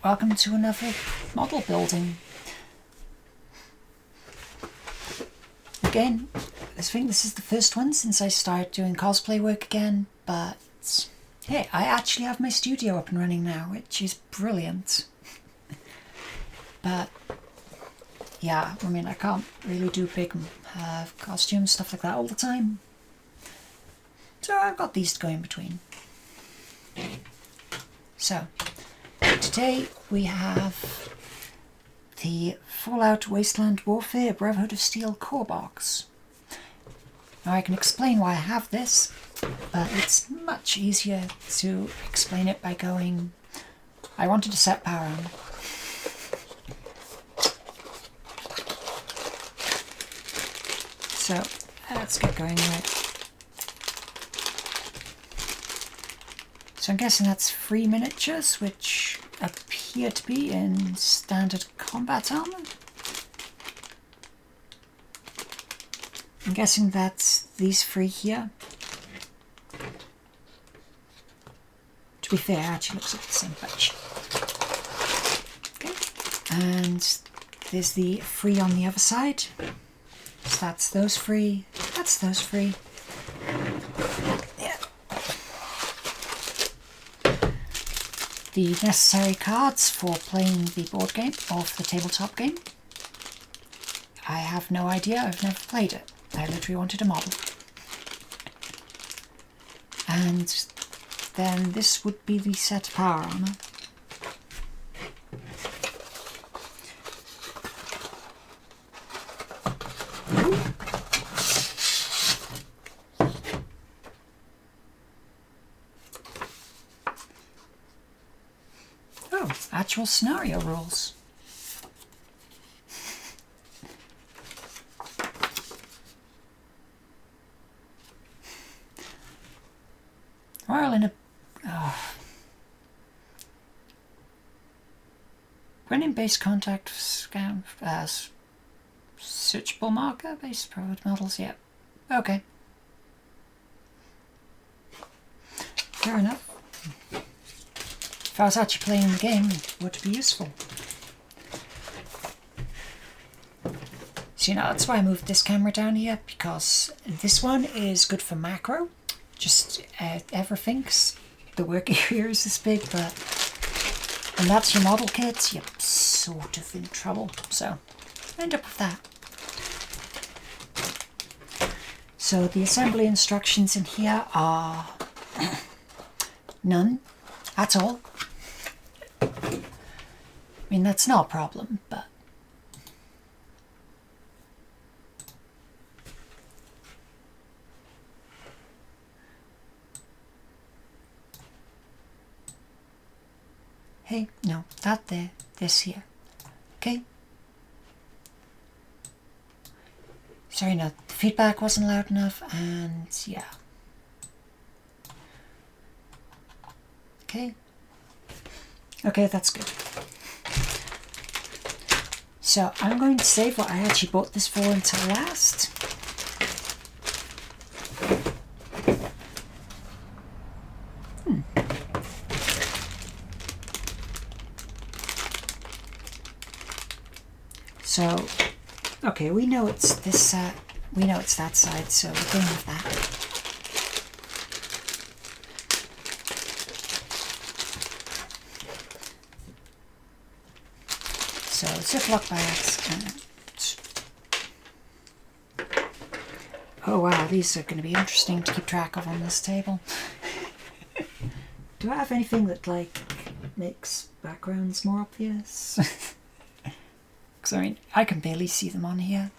welcome to another model building. Again, I think this is the first one since I started doing cosplay work again, but hey, I actually have my studio up and running now, which is brilliant. But yeah, I mean, I can't really do big costumes, stuff like that all the time. So I've got these to go in between. So, today we have the Fallout Wasteland Warfare Brotherhood of Steel core box. Now I can explain why I have this, but it's much easier to explain it by going, I wanted to set power on. So, let's get going with it. So I'm guessing that's 3 miniatures, which appear to be in standard combat armor. I'm guessing that's these 3 here. To be fair, it actually looks like the same batch. Okay, and there's the 3 on the other side. So that's those 3, that's those 3. Yeah. The necessary cards for playing the board game or the tabletop game. I have no idea, I've never played it. I literally wanted a model. And then this would be the set power armor. Oh, actual scenario rules. While in a when in base contact scan searchable marker base Brotherhood models, yeah. Okay. Fair enough. If I was actually playing the game, it would be useful. So that's why I moved this camera down here, because this one is good for macro. Just everything. The work area is this big, but when that's your model kit, you're sort of in trouble. So end up with that. So the assembly instructions in here are none at all. I mean, that's not a problem, but hey, no, that there, this here. Okay? Sorry, no, the feedback wasn't loud enough, and yeah. Okay. Okay, that's good. So I'm going to save what I actually bought this for until last. So, okay, we know it's this, we know it's that side, so we're going with that. So, Ziploc bags, and oh wow, these are going to be interesting to keep track of on this table. Do I have anything that, like, makes backgrounds more obvious? Because, I mean, I can barely see them on here.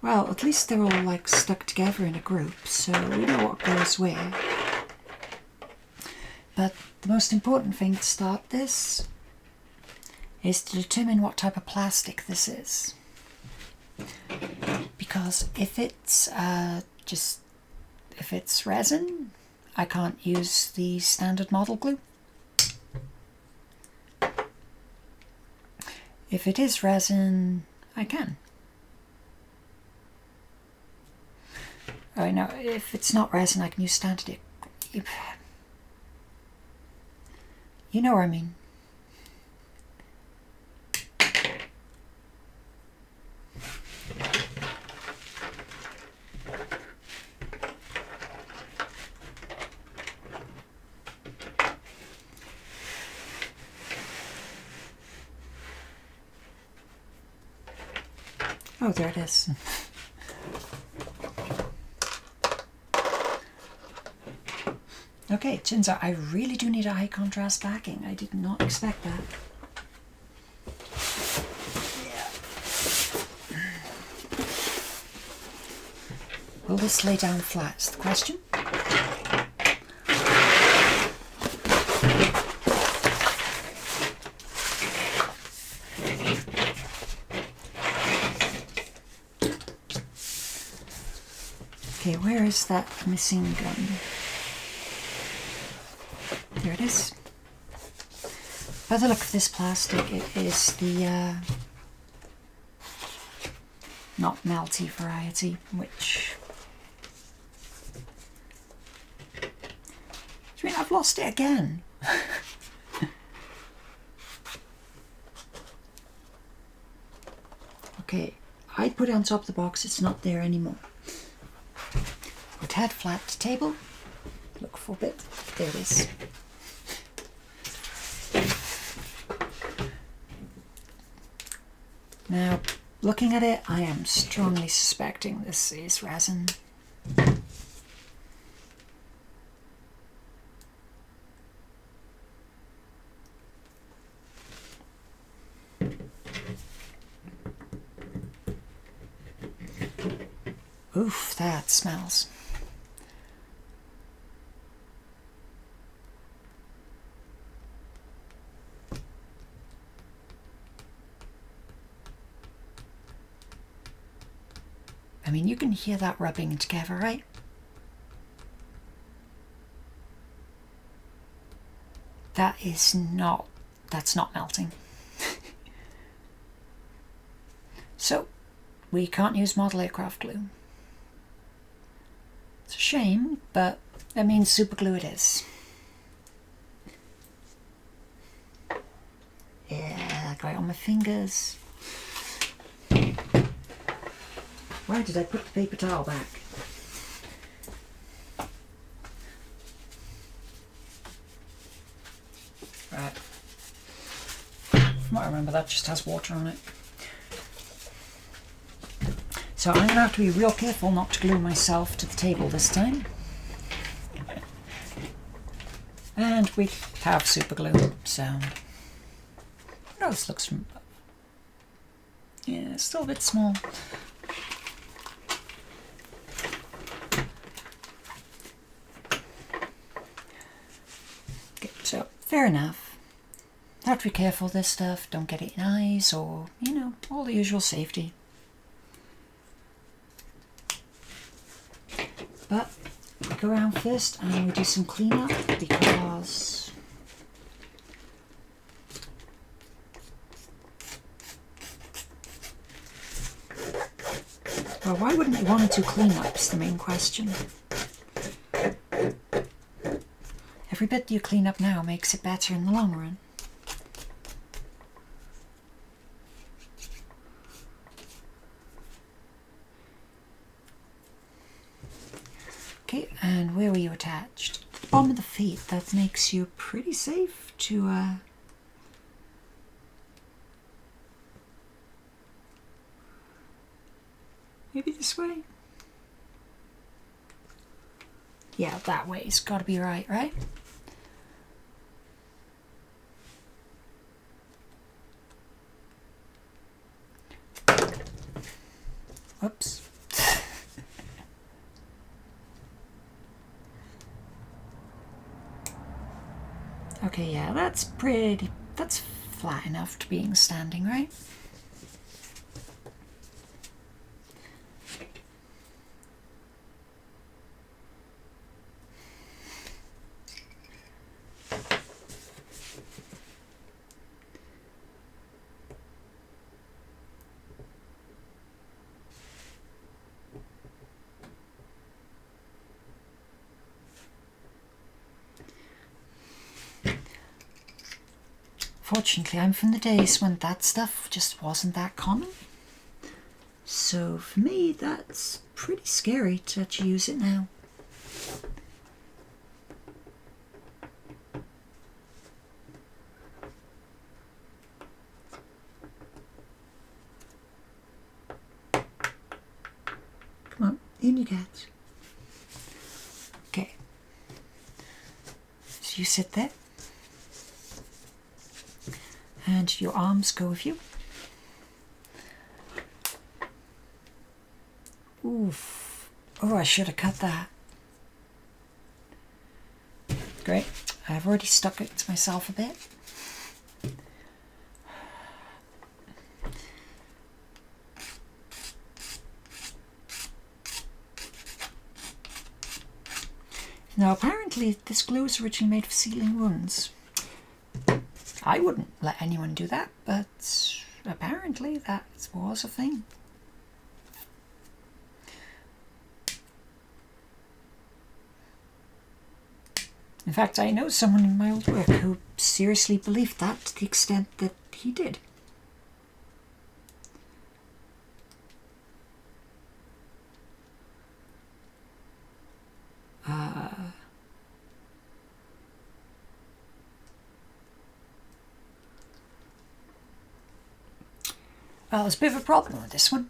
Well, at least they're all, like, stuck together in a group, so we know what goes where. But the most important thing to start this is to determine what type of plastic this is. Because if it's if it's resin, I can't use the standard model glue. If it is resin, I can. Oh no, if it's not resin, I can use standard. You know what I mean. Oh, there it is. Okay, turns out I really do need a high contrast backing. I did not expect that. Yeah. Will this lay down flat is the question. Okay, where is that missing gun? There it is. By the look of this plastic, it is the not melty variety, which... I mean, I've lost it again. Okay, I put it on top of the box, it's not there anymore. Put head flat to table, look for a bit, there it is. Now, looking at it, I am strongly suspecting this is resin. Oof, that smells. I mean, you can hear that rubbing together, right? That's not melting. So, we can't use model aircraft glue. It's a shame, but that means super glue it is. Yeah, got it on my fingers. Why did I put the paper towel back? Right. From what I remember, that just has water on it. So I'm going to have to be real careful not to glue myself to the table this time. And we have super glue, so... Oh, this looks... Yeah, it's still a bit small. Okay, so fair enough. Have to be careful with this stuff, don't get it in eyes or, you know, all the usual safety. But we go around first and we do some cleanup because well, why wouldn't you want to do cleanups? The main question. Every bit you clean up now makes it better in the long run. Okay, and where were you attached? The bottom of the feet. That makes you pretty safe to maybe this way? Yeah, that way's gotta be right, right? Whoops. Okay, yeah, that's flat enough to being standing, right? Fortunately, I'm from the days when that stuff just wasn't that common. So for me, that's pretty scary to actually use it now. Come on, in you get. Okay. So you sit there. And your arms go with you. Oof. Oh, I should have cut that. Great. I've already stuck it to myself a bit. Now, apparently, this glue was originally made for sealing wounds. I wouldn't let anyone do that, but apparently that was a thing. In fact, I know someone in my old work who seriously believed that to the extent that he did. Well, there's a bit of a problem with this one.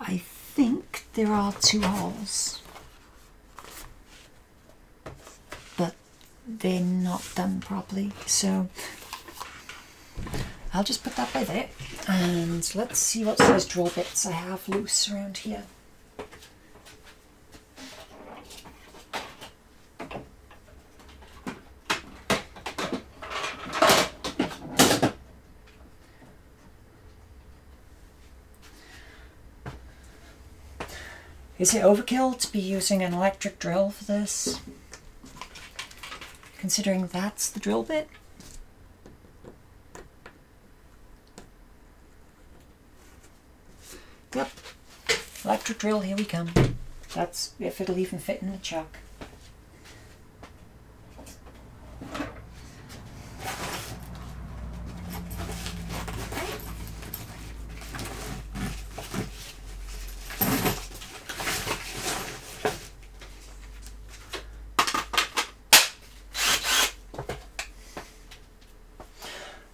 I think there are 2 holes. But they're not done properly, so I'll just put that by there. And let's see what size drill bits I have loose around here. Is it overkill to be using an electric drill for this? Considering that's the drill bit? Yep. Electric drill, here we come. That's if it'll even fit in the chuck.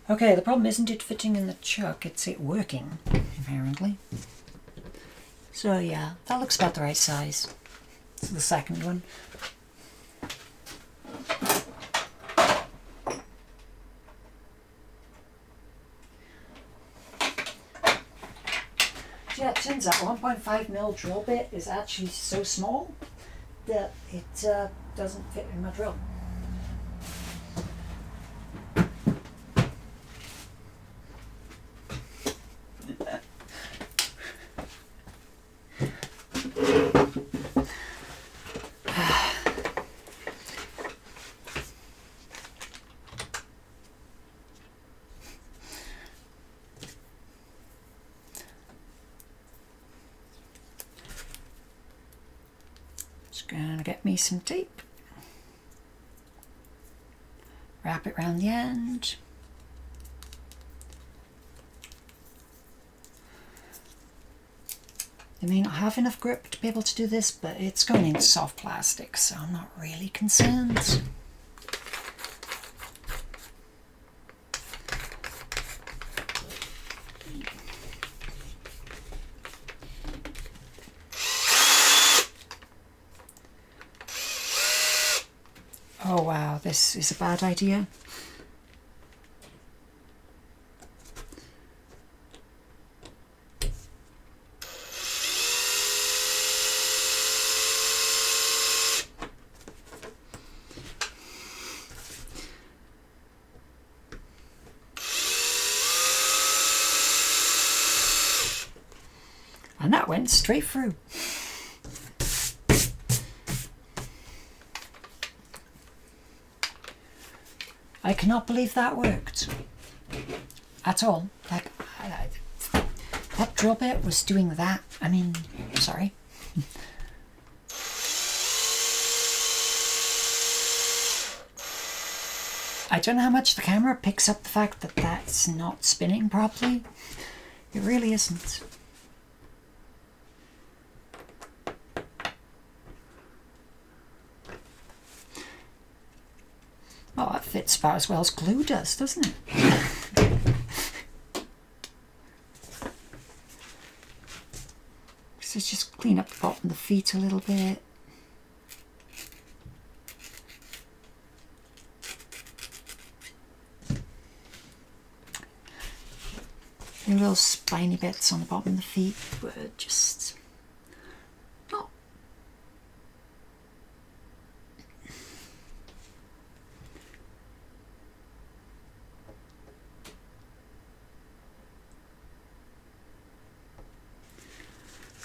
Okay, the problem isn't it fitting in the chuck, it's it working, apparently. So yeah, that looks about the right size. It's the second one. Yeah, it turns out 1.5mm drill bit is actually so small that it doesn't fit in my drill. Just gonna get me some tape, wrap it around the end. I may not have enough grip to be able to do this, but it's going into soft plastic, so I'm not really concerned. Oh wow, this is a bad idea. And that went straight through. I cannot believe that worked. At all. Like, that drill bit was doing that. I mean, sorry. I don't know how much the camera picks up the fact that that's not spinning properly. It really isn't. Well, that fits about as well as glue does, doesn't it? So just clean up the bottom of the feet a little bit. The little spiny bits on the bottom of the feet were just not.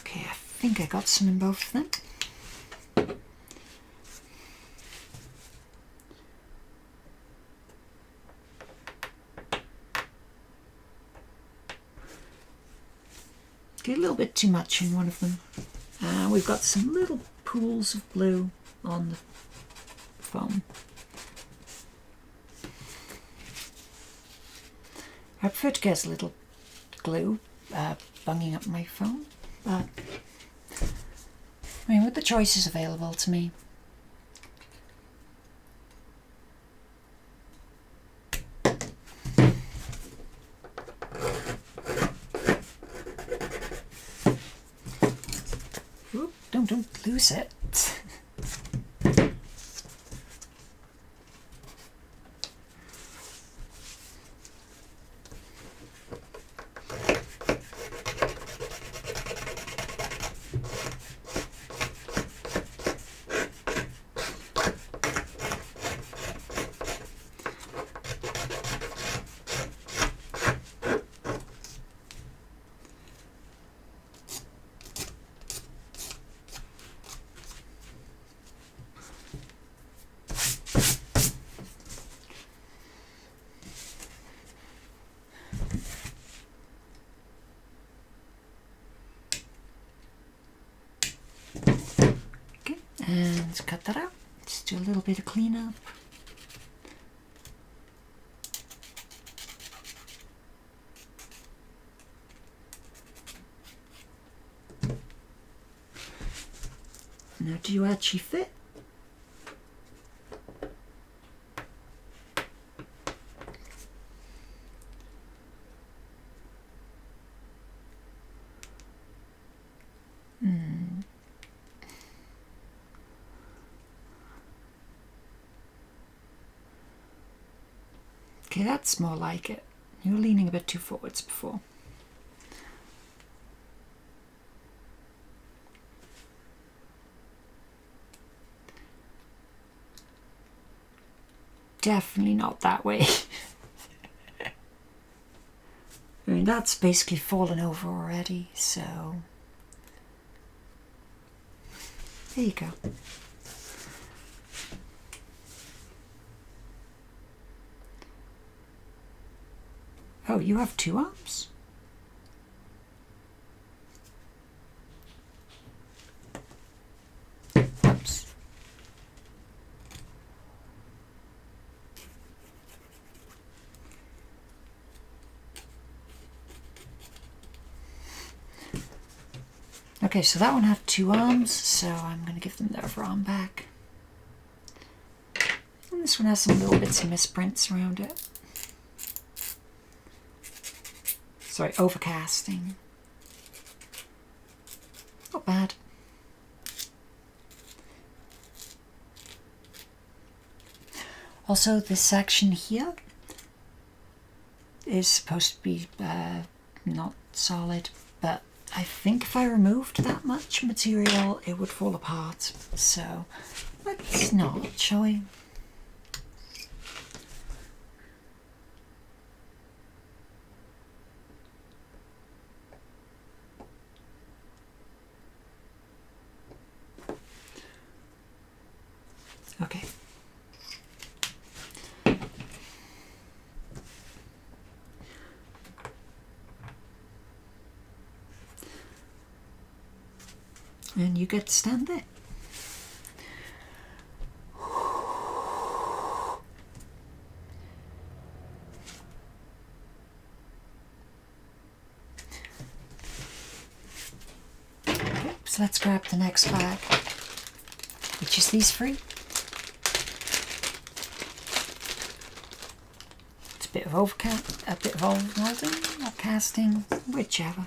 Okay, I think I got some in both of them. Get a little bit too much in one of them. We've got some little pools of blue on the foam. I prefer to get a little glue bunging up my foam, but I mean, with the choices available to me, don't lose it. And cut that out. Just do a little bit of cleanup. Now, do you actually fit? Okay, that's more like it. You were leaning a bit too forwards before. Definitely not that way. I mean, that's basically fallen over already, so there you go. Oh, you have two arms? Oops. Okay, so that one had two arms, so I'm going to give them their other arm back. And this one has some little bits of misprints around it. Sorry, overcasting. Not bad. Also, this section here is supposed to be not solid, but I think if I removed that much material, it would fall apart. So let's not, shall we? Okay. And you get to stand there. So let's grab the next bag, which is these three. It's a bit of overmolding or casting, whichever.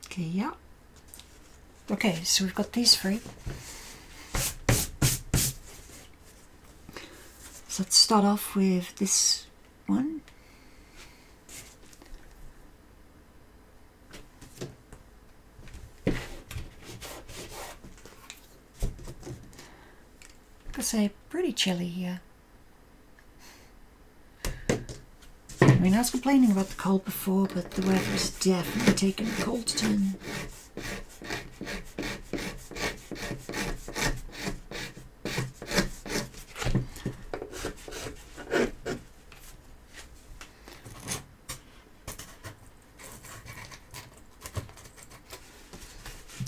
Okay, yeah. Okay, so we've got these three. So let's start off with this one. Like I say, pretty chilly here. I mean, I was complaining about the cold before, but the weather is definitely taking a cold turn.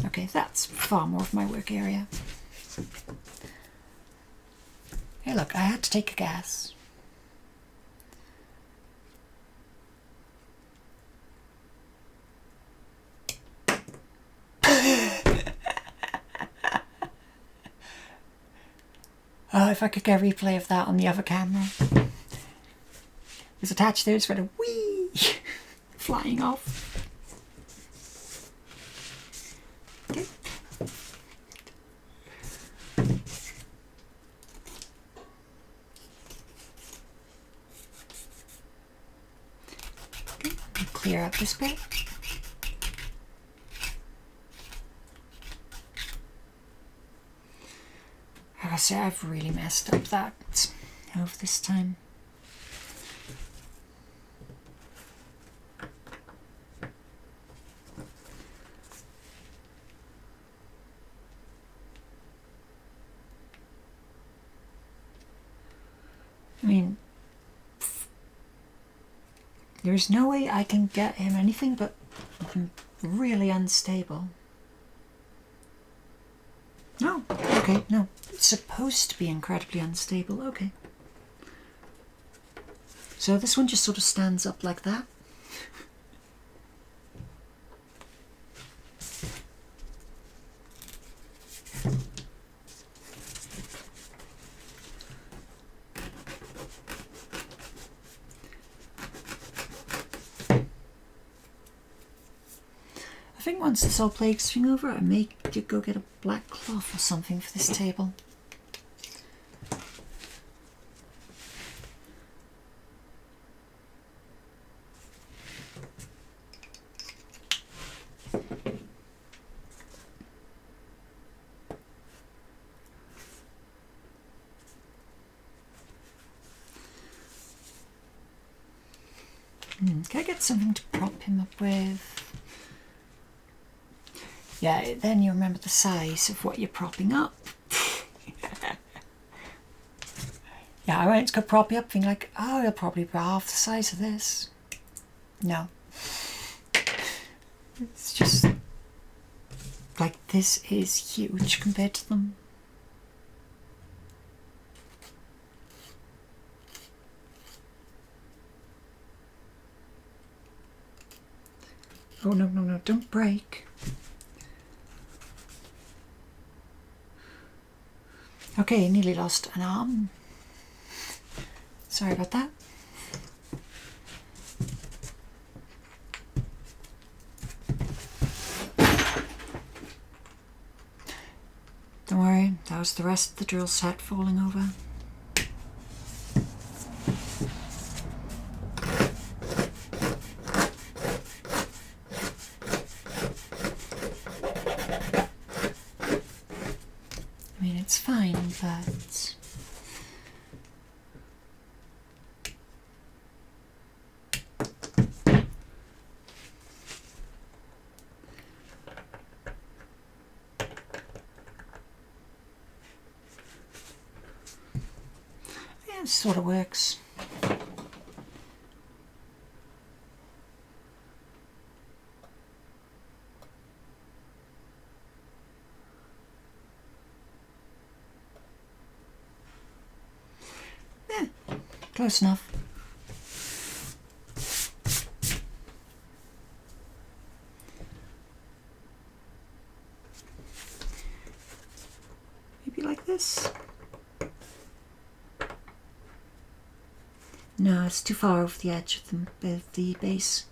Okay, that's far more of my work area. Hey look, I had to take a gas. Oh, if I could get a replay of that on the other camera. It's attached there, it's sort of whee flying off. Okay. Okay, clear up this bit. I say I've really messed up that over this time. I mean, there's no way I can get him anything but really unstable. No, okay, no. It's supposed to be incredibly unstable, okay. So this one just sort of stands up like that. I think once this whole plague's thing over, I may go get a black cloth or something for this table. Can I get something to prop him up with? Yeah, then you remember the size of what you're propping up. Yeah, I went to go prop you up thinking like, oh, he'll probably be half the size of this. No. It's just like, this is huge compared to them. Oh, no, no, no, don't break. Okay, nearly lost an arm. Sorry about that. Don't worry, that was the rest of the drill set falling over. I mean, it's fine, but... yeah, it sort of works. Close enough. Maybe like this. No, it's too far over the edge of the base.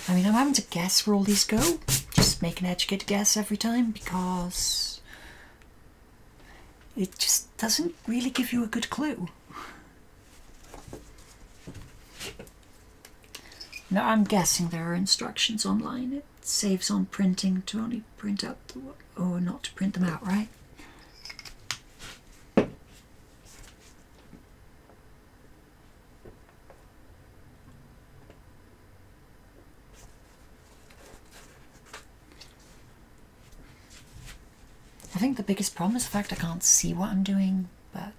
I mean, I'm having to guess where all these go. Just make an educated guess every time because it just doesn't really give you a good clue. Now, I'm guessing there are instructions online. It saves on printing to only print out or not to print them out, right? I think the biggest problem is the fact I can't see what I'm doing, but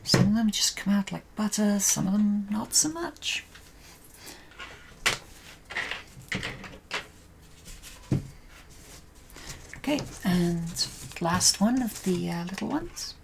some of them just come out like butter, some of them not so much. Okay, and last one of the little ones.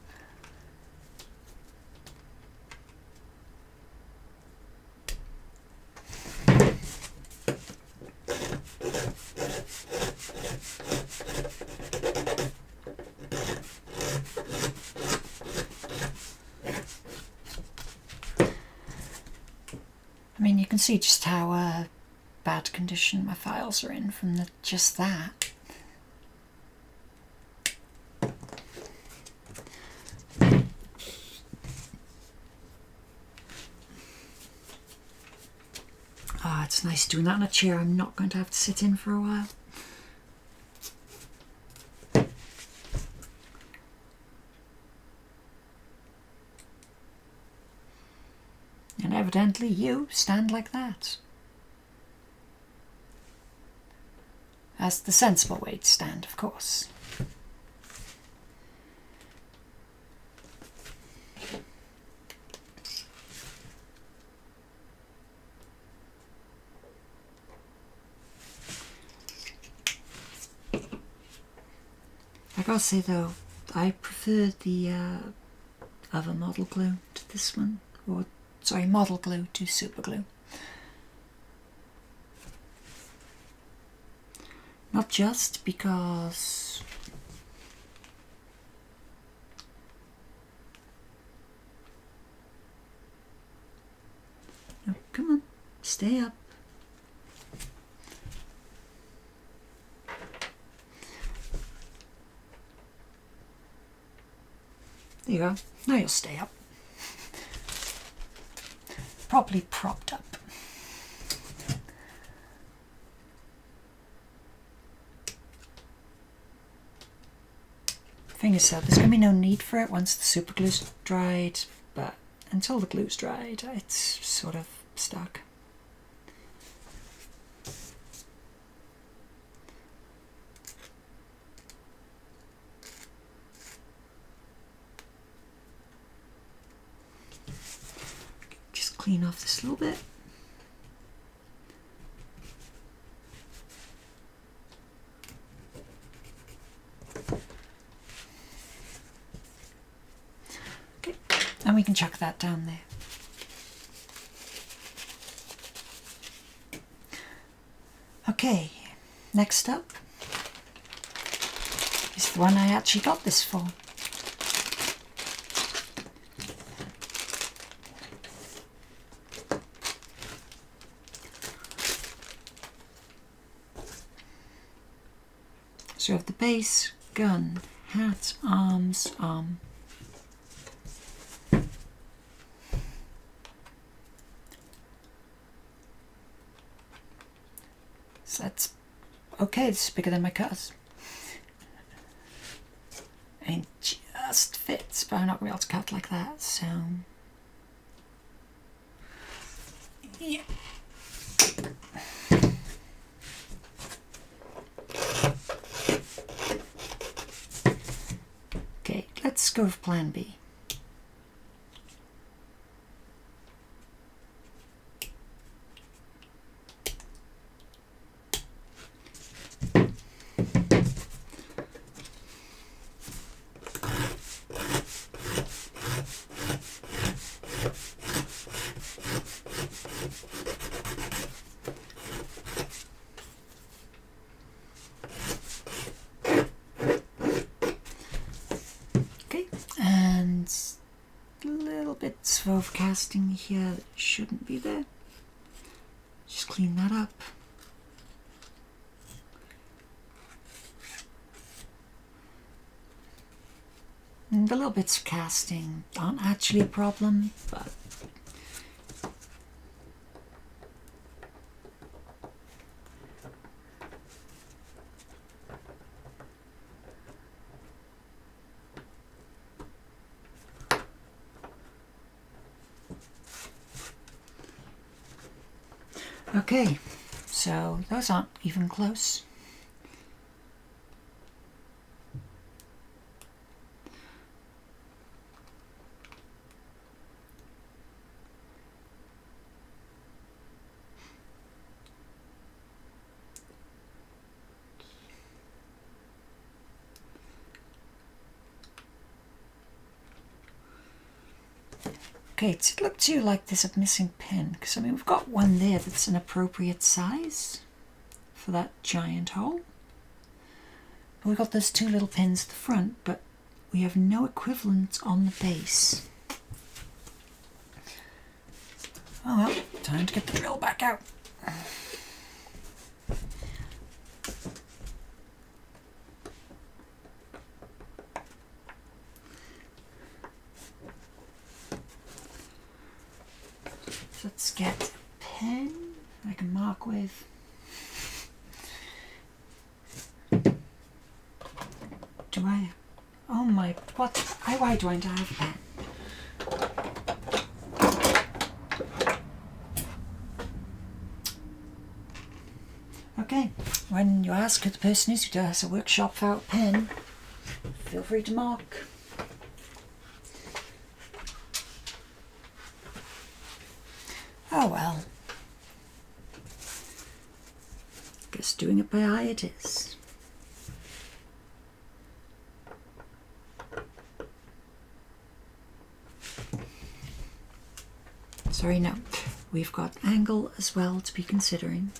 I mean, you can see just how bad condition my files are in from just that. Ah, it's nice doing that in a chair I'm not going to have to sit in for a while. And evidently you stand like that. That's the sensible way to stand, of course. I gotta say though, I prefer the other model glue to this one, or sorry, model glue to super glue. Not just because no, come on, stay up. There you go. Now you'll stay up. Properly propped up. Thing is though, there's going to be no need for it once the super glue's dried, but until the glue's dried, it's sort of stuck. Just clean off this a little bit. And we can chuck that down there. Okay, next up is the one I actually got this for. So we have the base, gun, hat, arms, arm. that's okay. It's bigger than my cutters. And just fits, but I'm not going to be able to cut like that, so yeah. Okay, let's go with plan B. And little bits of overcasting here that shouldn't be there. Just clean that up. And the little bits of casting aren't actually a problem, but okay, so those aren't even close. Okay, it looked to you like there's a missing pin, because I mean we've got one there that's an appropriate size for that giant hole. But we've got those two little pins at the front, but we have no equivalent on the base. Oh well, time to get the drill back out. So let's get a pen I can mark with. Do I? Oh my, what? Why don't I have a pen? Okay, when you ask who the person is who does a workshop without a pen, feel free to mark. Oh well. Guess doing it by eye it is. Sorry, no. We've got angle as well to be considering.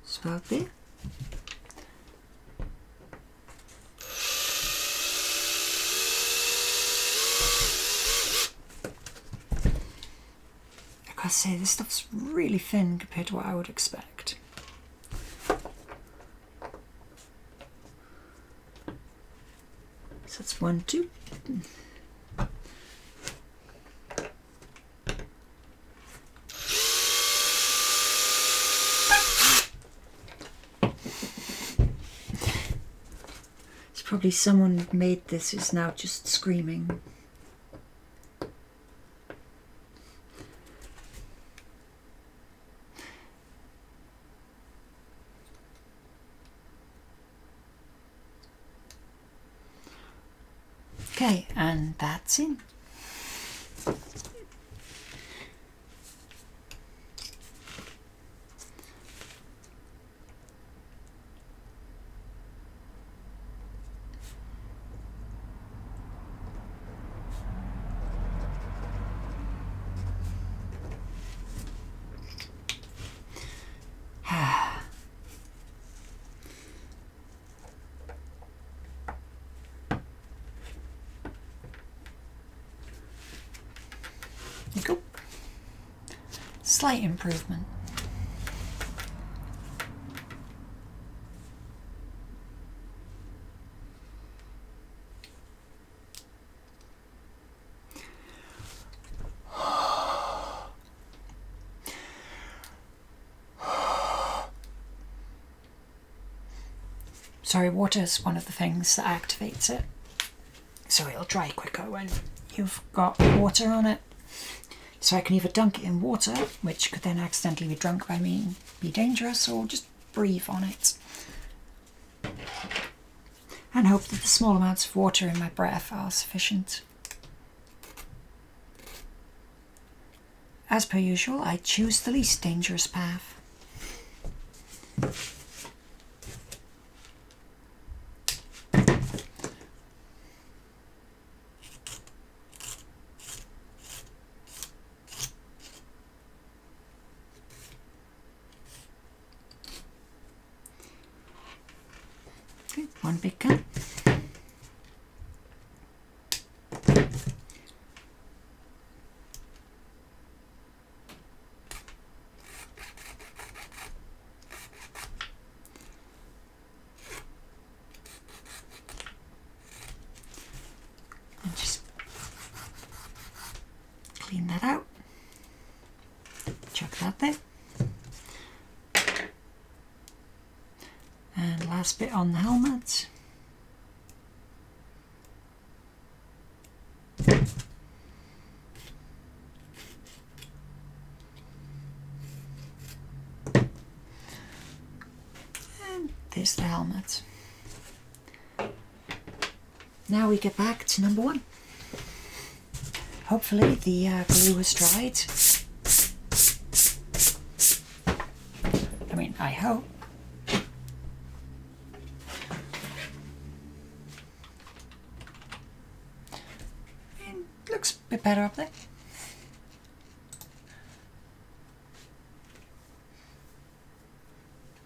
It's about there. I gotta say, this stuff's really thin compared to what I would expect. So that's 1, 2. Probably someone who made this is now just screaming. Okay, and that's in. There you go. Slight improvement. Sorry, water is one of the things that activates it. So it'll dry quicker when you've got water on it. So I can either dunk it in water, which could then accidentally be drunk by me and be dangerous, or just breathe on it. And hope that the small amounts of water in my breath are sufficient. As per usual, I choose the least dangerous path. Okay, one big gun. And just clean that out. Chuck that there. And last bit on the helmet. And there's the helmet. Now we get back to number one. Hopefully the glue has dried. I mean, I hope. And looks a bit better up there.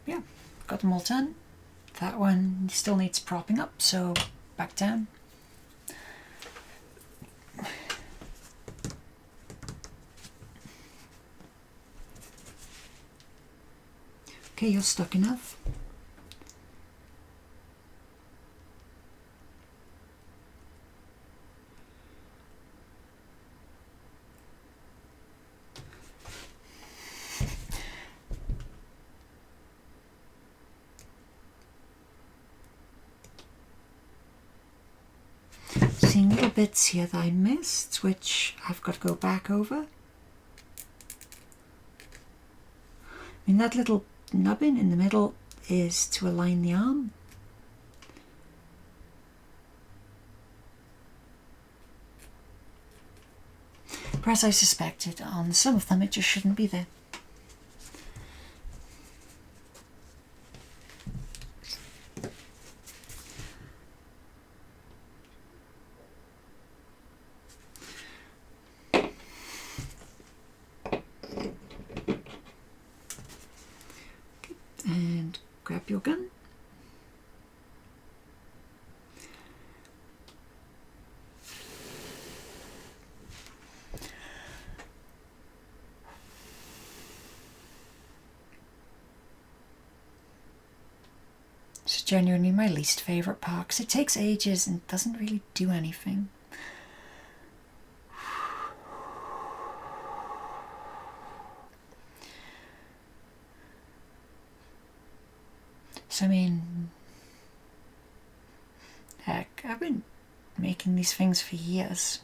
Yeah, got them all done. That one still needs propping up, so back down. Okay, you're stuck enough. Seeing little bits here that I missed, which I've got to go back over. I mean, that little nubbin in the middle is to align the arm. But as I suspected, on some of them it just shouldn't be there. And grab your gun. It's genuinely my least favourite part because it takes ages and doesn't really do anything. So I mean, heck, I've been making these things for years.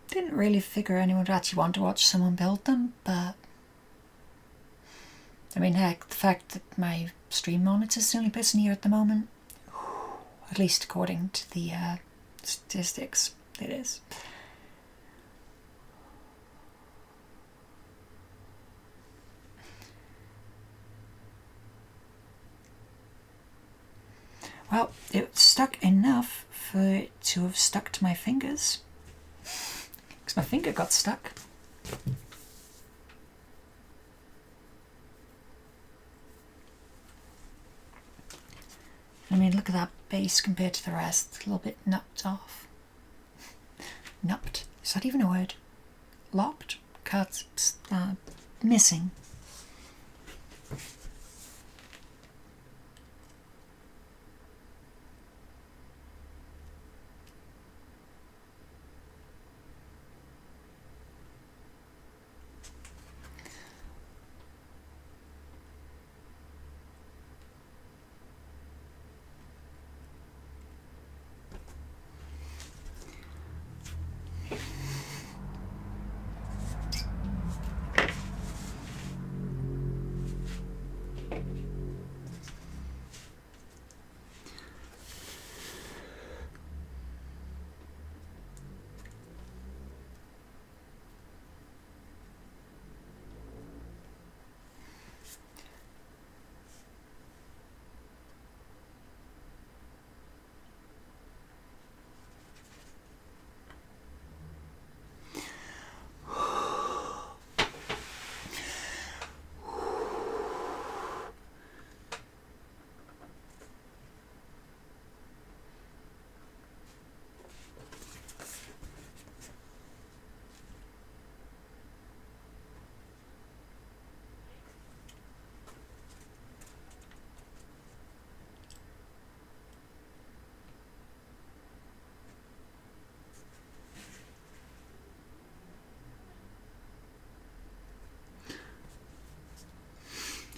Didn't really figure anyone would actually want to watch someone build them, but I mean, heck, the fact that my stream monitor's the only person here at the moment, at least according to the statistics, it is. Well, it stuck enough for it to have stuck to my fingers, because my finger got stuck. I mean, look at that base compared to the rest, a little bit nupped off. Nupped? Is that even a word? Lopped? Cut? Missing.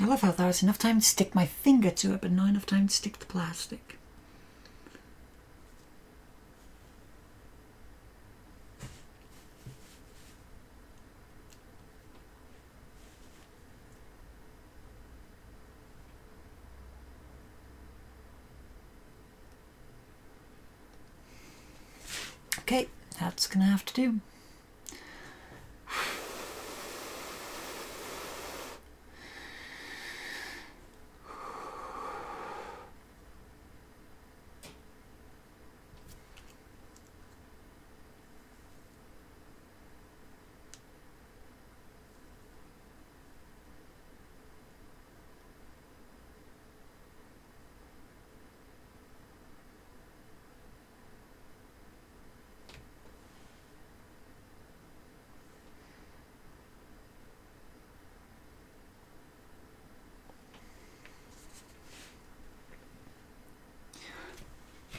I love how there was enough time to stick my finger to it, but not enough time to stick the plastic. Okay, that's gonna have to do.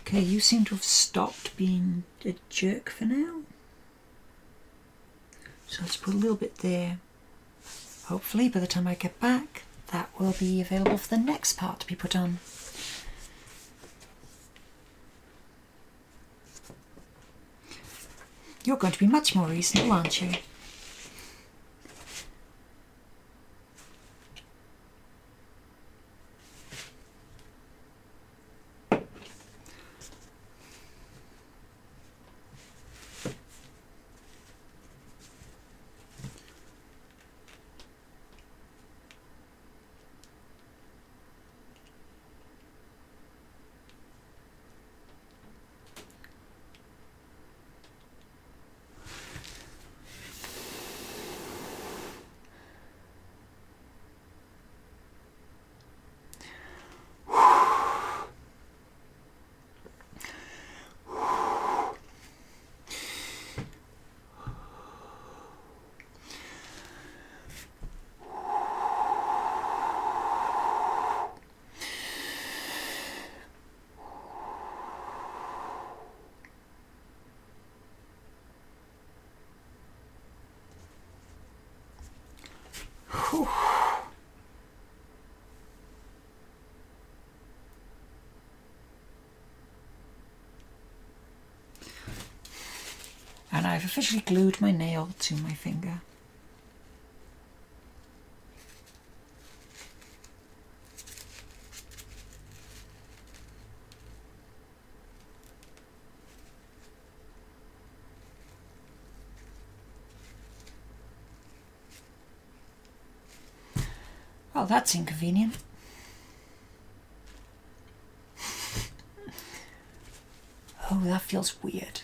Okay, you seem to have stopped being a jerk for now. So let's put a little bit there. Hopefully by the time I get back, that will be available for the next part to be put on. You're going to be much more reasonable, aren't you? Whew. And I've officially glued my nail to my finger. Well, that's inconvenient. Oh, that feels weird.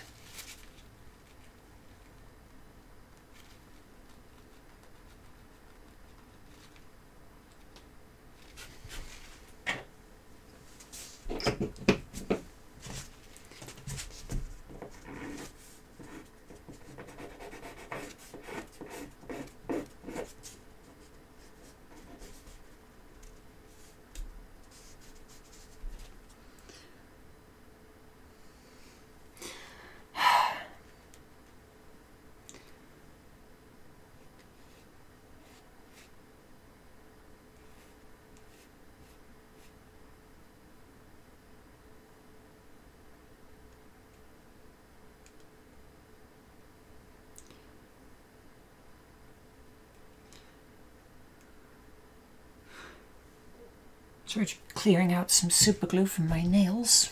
Sort of clearing out some super glue from my nails.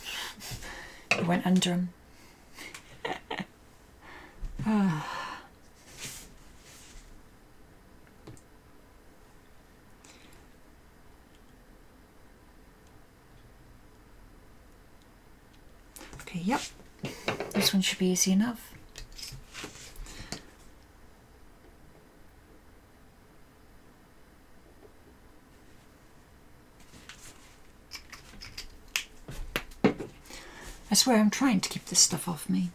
It went under them. Okay, yep. This one should be easy enough. I swear I'm trying to keep this stuff off me.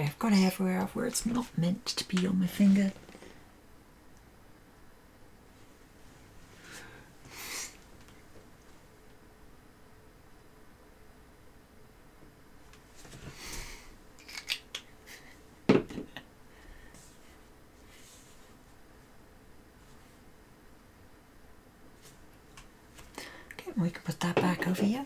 Okay, I've got everywhere where it's not meant to be on my finger. Okay, we can put that back over here.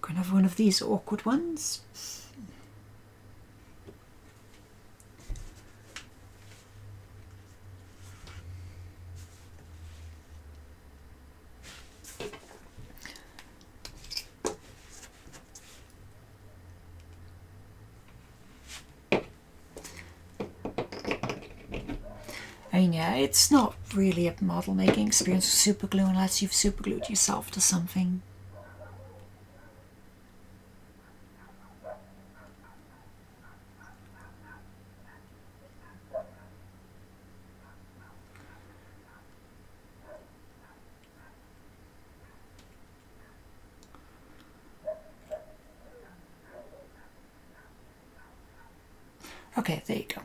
Gonna have one of these awkward ones. I mean, yeah, it's not really a model making experience with super glue unless you've super glued yourself to something. Okay, there you go.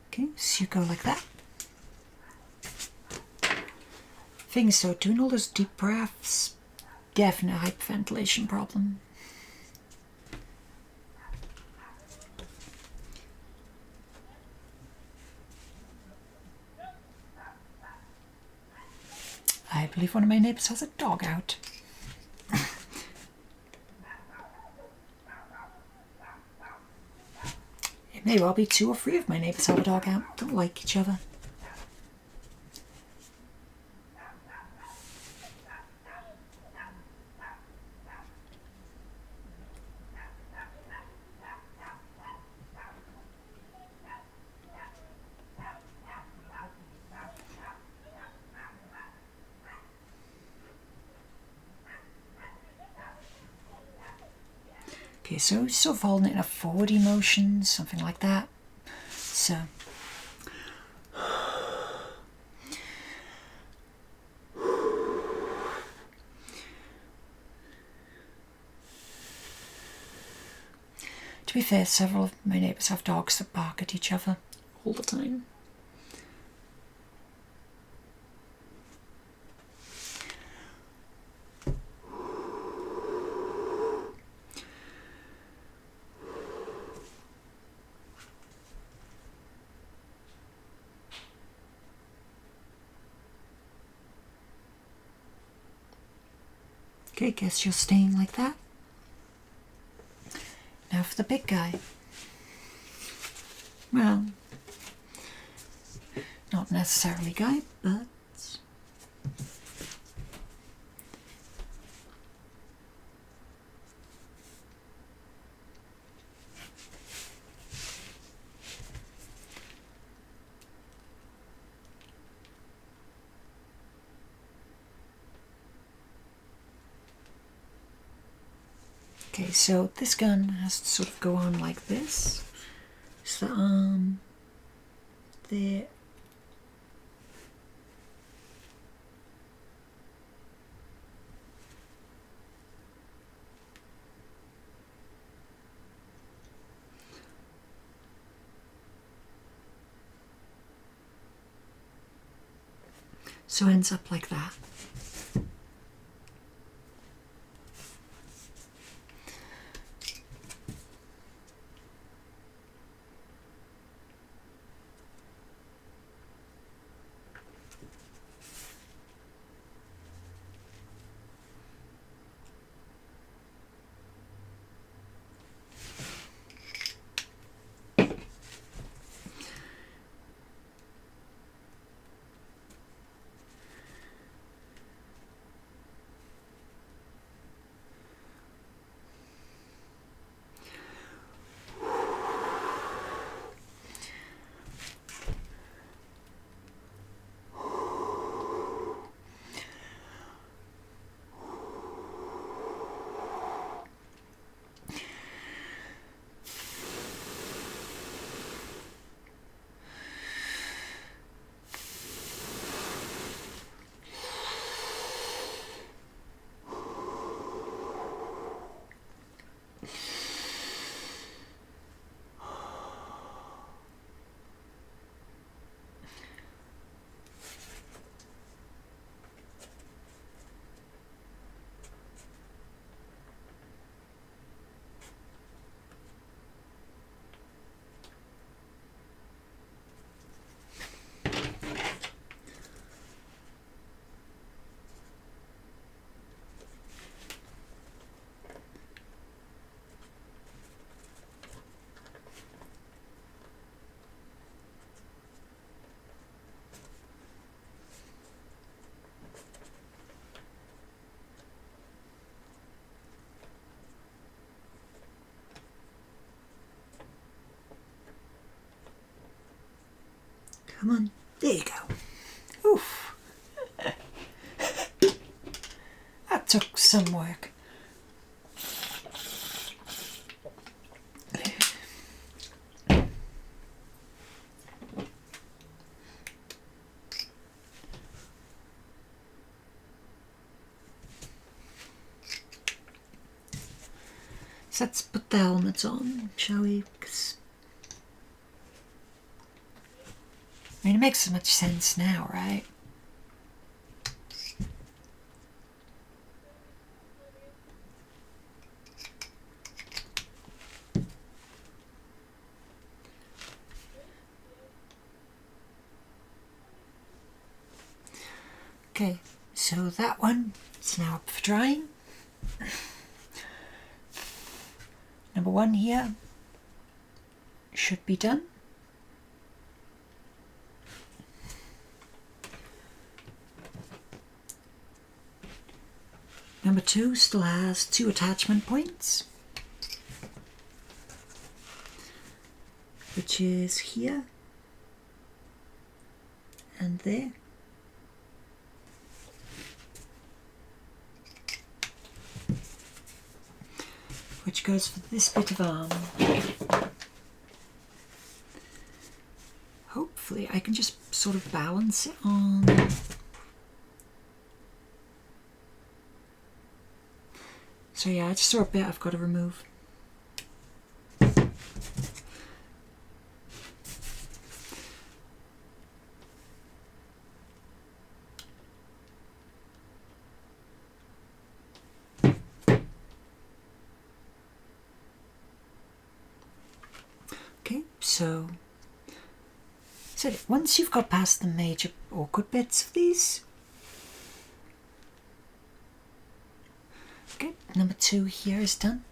Okay, so you go like that. Thing is, so doing all those deep breaths, definite hyperventilation problem. I believe one of my neighbours has a dog out. It may well be 2 or 3 of my neighbours have a dog out. Don't like each other. Okay, so sort of holding it in a forward motion, something like that. So to be fair, several of my neighbours have dogs that bark at each other all the time. Okay, guess you're staying like that. Now for the big guy. Well, not necessarily guy, but okay, so this gun has to sort of go on like this. So the arm there. So it ends up like that. Come on. There you go. Oof. That took some work. So let's put the helmets on, shall we? 'Cause, I mean, it makes so much sense now, right? Okay, so that one is now up for drying. Number 1 here should be done. Number 2 still has 2 attachment points, which is here and there. Which goes for this bit of arm. Hopefully I can just sort of balance it on. So yeah, I just saw a bit I've got to remove. Okay, so once you've got past the major awkward bits of these, okay, number 2 here is done.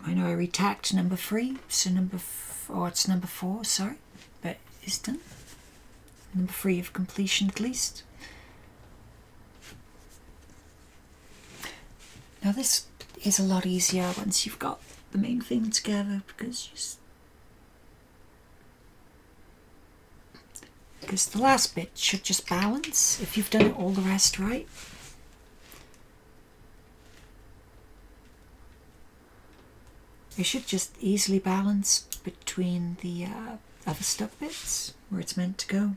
I know I retacked number 3, so it's number 4, sorry, but it's done. Number 3 of completion at least. Now this is a lot easier once you've got the main thing together, because the last bit should just balance if you've done all the rest right. It should just easily balance between the other stuck bits where it's meant to go.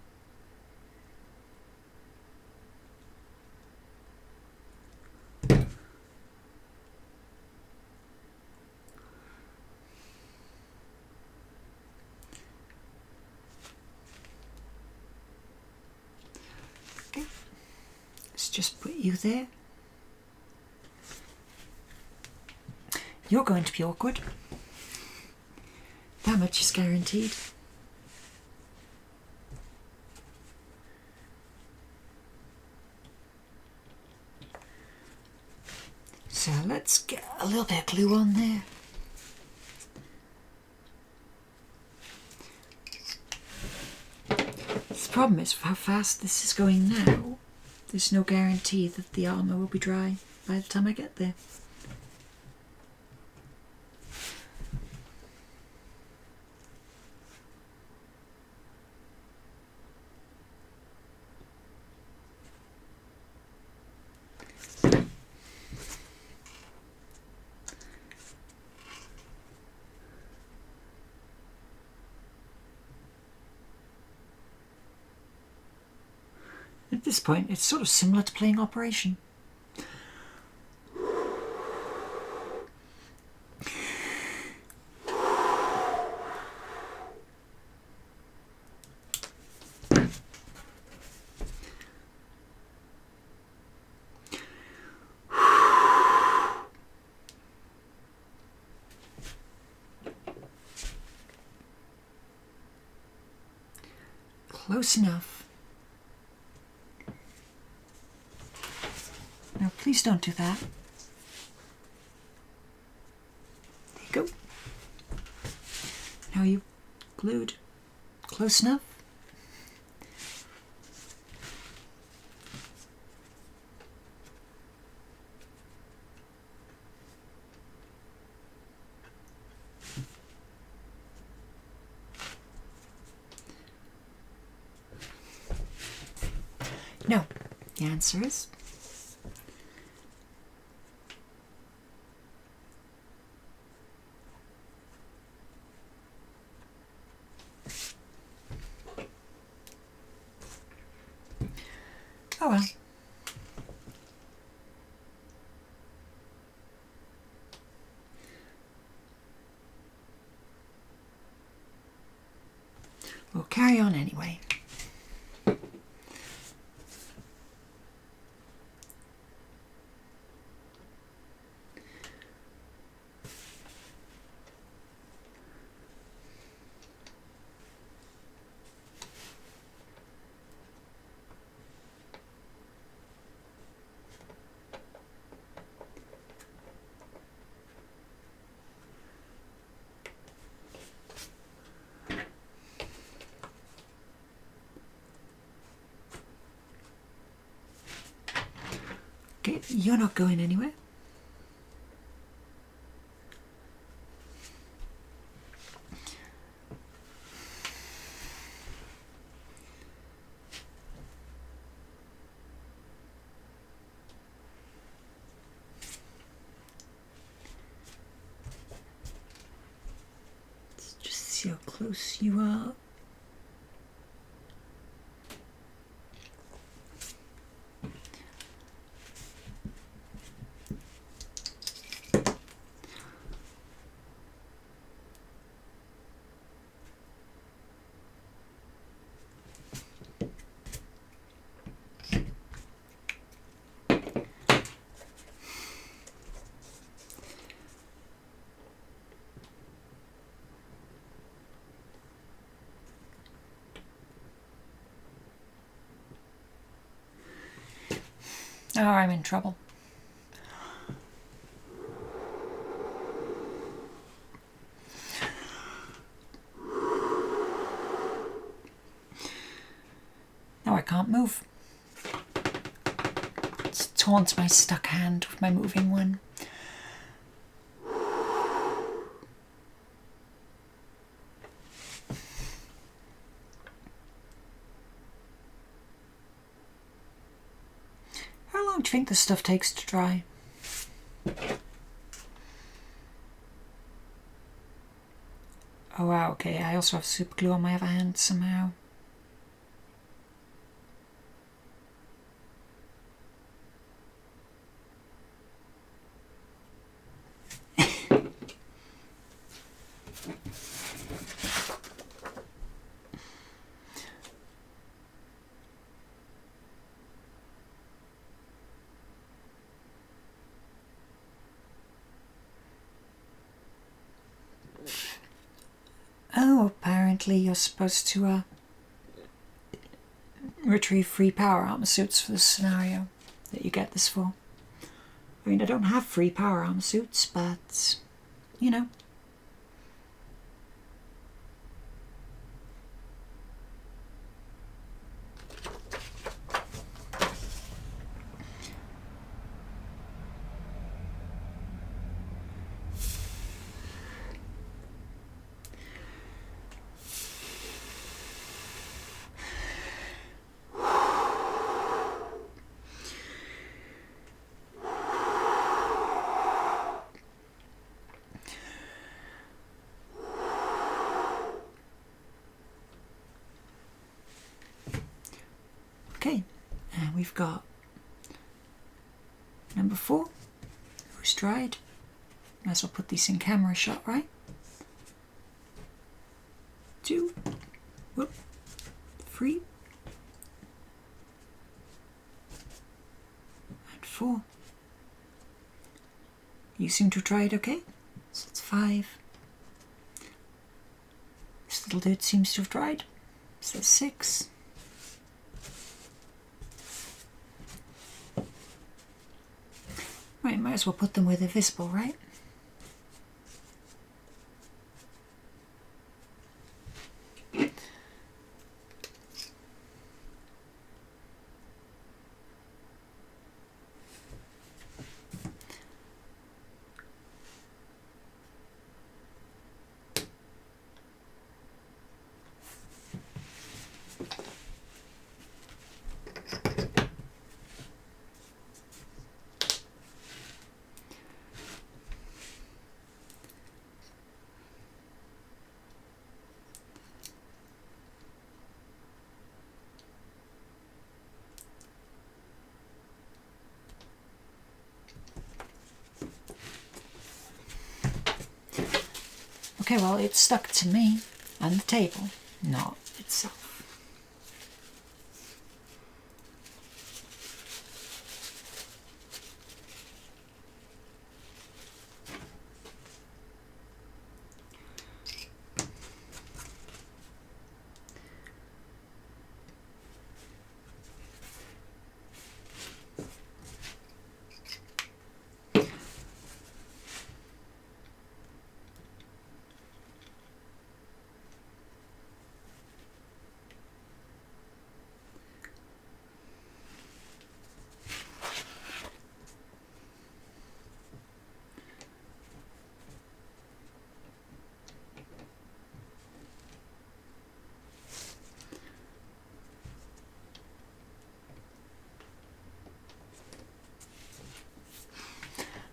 Let's just put you there. You're going to be awkward. That much is guaranteed. So let's get a little bit of glue on there. The problem is, for how fast this is going now, there's no guarantee that the armour will be dry by the time I get there. At this point, it's sort of similar to playing Operation. Close enough. Now, please don't do that. There you go. Now you glued. Close enough. The answer is oh well. We'll carry on anyway. Okay, you're not going anywhere. Let's just see how close you are. Oh, I'm in trouble. Now I can't move. Let's taunt my stuck hand with my moving one. How long do you think this stuff takes to dry? Oh wow, okay, I also have super glue on my other hand somehow. Oh, apparently you're supposed to retrieve free power armor suits for this scenario that you get this for. I mean, I don't have free power armor suits, but, you know. Okay, and we've got number 4, who's dried. Might as well put these in camera shot, right? 2, whoop, 3, and 4. You seem to have tried okay, so that's 5. This little dude seems to have tried, so that's 6. Right, might as well put them where they're visible, right? Okay, well, it's stuck to me and the table, not itself.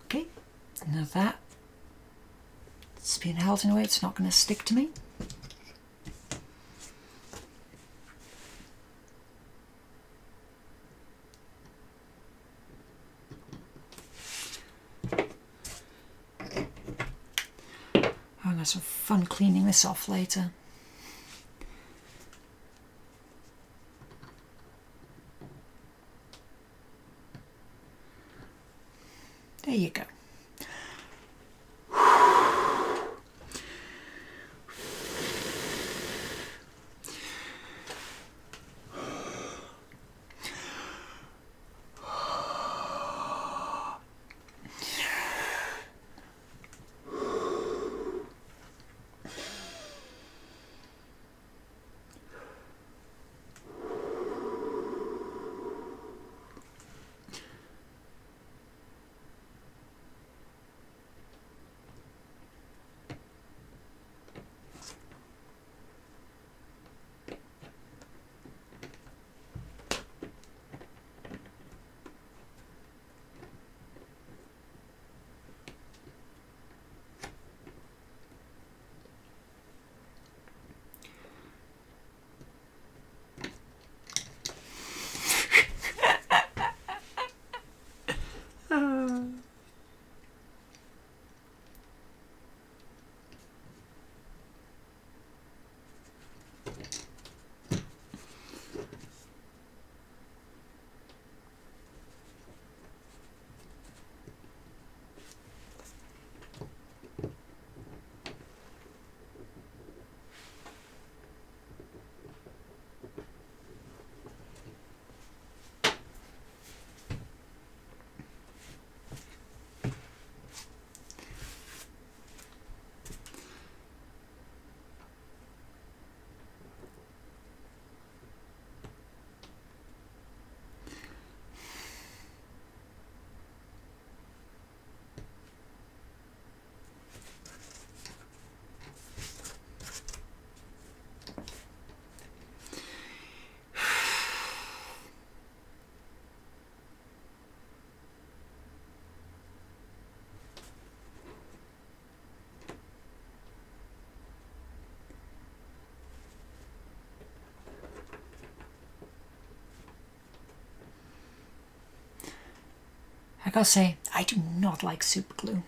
Okay, now that it's been held in a way it's not going to stick to me. I'm going to have some fun cleaning this off later. There you go. I gotta say, I do not like super glue.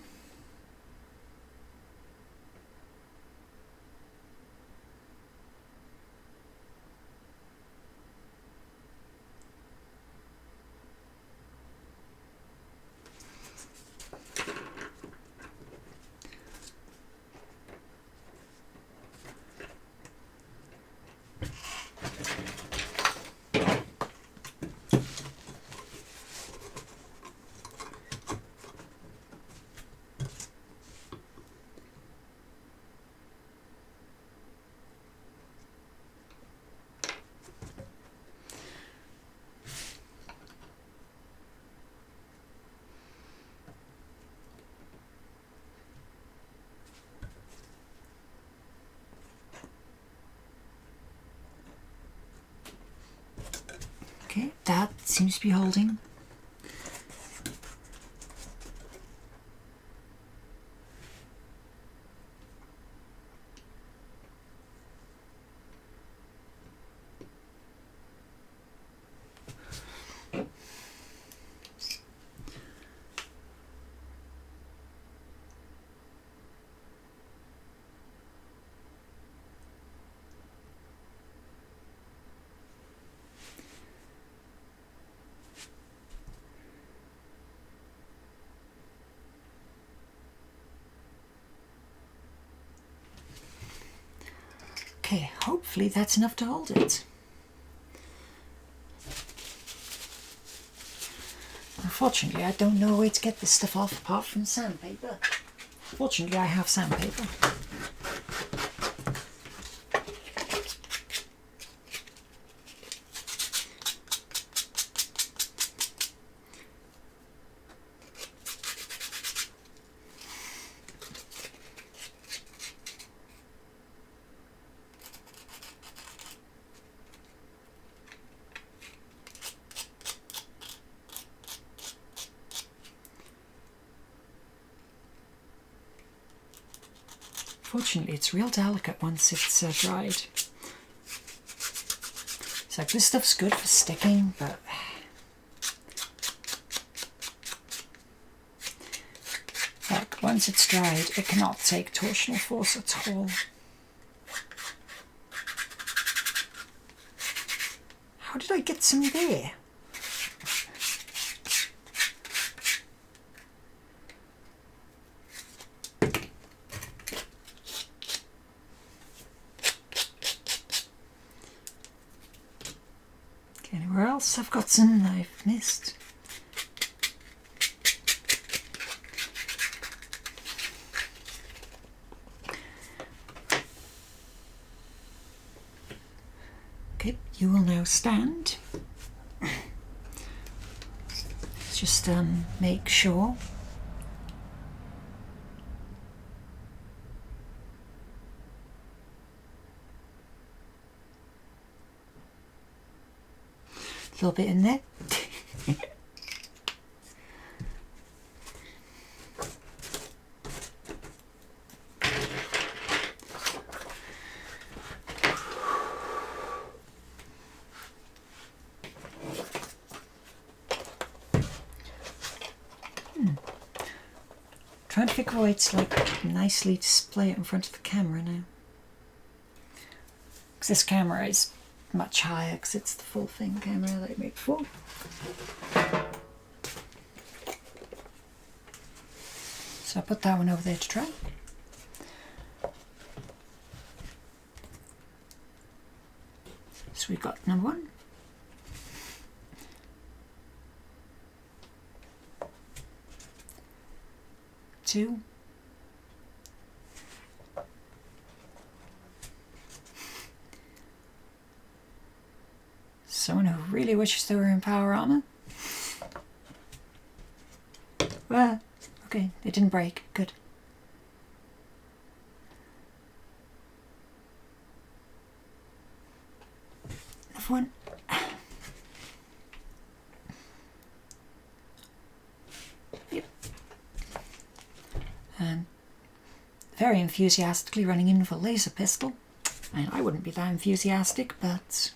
Okay, that seems to be holding. Okay, hopefully that's enough to hold it. Unfortunately, I don't know a way to get this stuff off apart from sandpaper. Fortunately, I have sandpaper. Fortunately, it's real delicate once it's dried. It's like, this stuff's good for sticking, but like, once it's dried, it cannot take torsional force at all. How did I get some there? Anywhere else I've got some I've missed? Okay, you will now stand. Let's just make sure. A little bit in there. Trying to figure out a way to like nicely display it in front of the camera now. Because this camera is much higher because it's the full thing camera that I made before. So I put that one over there to try. So we've got number 1. Two. Someone who really wishes they were in power armor. Well, okay, it didn't break. Good. Another one. Yep. And very enthusiastically running in for laser pistol. And I wouldn't be that enthusiastic, but...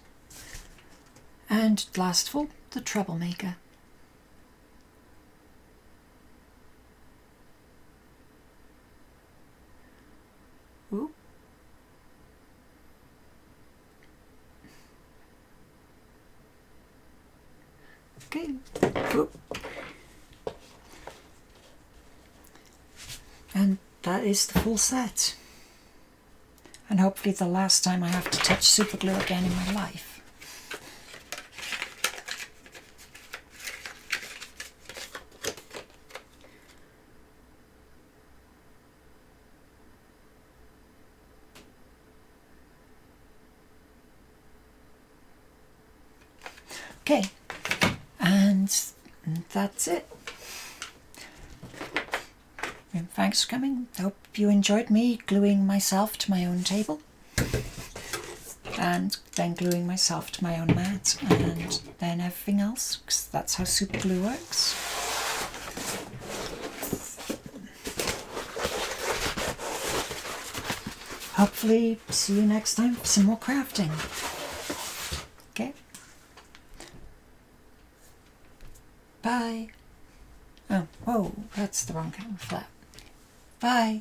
And last of all, the troublemaker. Ooh. Okay. Ooh. And that is the full set. And hopefully the last time I have to touch super glue again in my life. Okay, and that's it. And thanks for coming. I hope you enjoyed me gluing myself to my own table. And then gluing myself to my own mat. And then everything else, because that's how super glue works. Hopefully see you next time for some more crafting. Okay? Bye. Oh, whoa, that's the wrong camera flap. Bye.